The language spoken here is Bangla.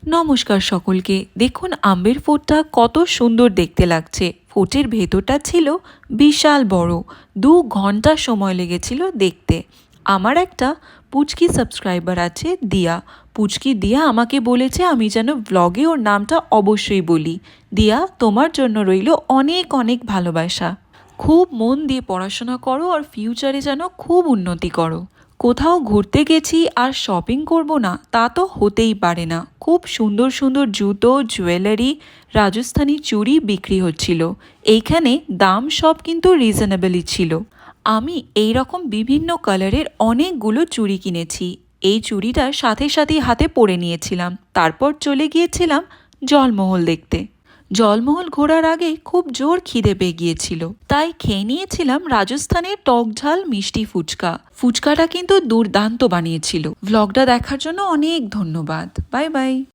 নমস্কার সকলকে। দেখুন আমের ফোঁটটা কত সুন্দর দেখতে লাগছে। ফোঁটের ভেতরটা ছিল বিশাল বড়। 2 ঘন্টা সময় লেগেছিল দেখতে। আমার একটা পুচকি সাবস্ক্রাইবার আছে দিয়া। পুচকি দিয়া আমাকে বলেছে আমি যেন ব্লগে ওর নামটা অবশ্যই বলি। দিয়া, তোমার জন্য রইল অনেক অনেক ভালোবাসা। খুব মন দিয়ে পড়াশোনা করো আর ফিউচারে যেন খুব উন্নতি করো। কোথাও ঘুরতে গেছি আর শপিং করব না তা তো হতেই পারে না। খুব সুন্দর সুন্দর জুতো, জুয়েলারি, রাজস্থানি চুড়ি বিক্রি হচ্ছিল। এইখানে দাম সব কিন্তু রিজনেবলই ছিল। আমি এই রকম বিভিন্ন কালারের অনেকগুলো চুড়ি কিনেছি। এই চুড়িটা সাথে সাথে হাতে পরে নিয়েছিলাম। তারপর চলে গিয়েছিলাম জলমহল দেখতে। জলমহল ঘোরার আগে খুব জোর খিদে পেয়ে গিয়েছিল, তাই খেয়ে নিয়েছিলাম রাজস্থানের টকঝাল মিষ্টি ফুচকা। ফুচকাটা কিন্তু দুর্দান্ত বানিয়েছিল। ভ্লগটা দেখার জন্য অনেক ধন্যবাদ। Bye bye.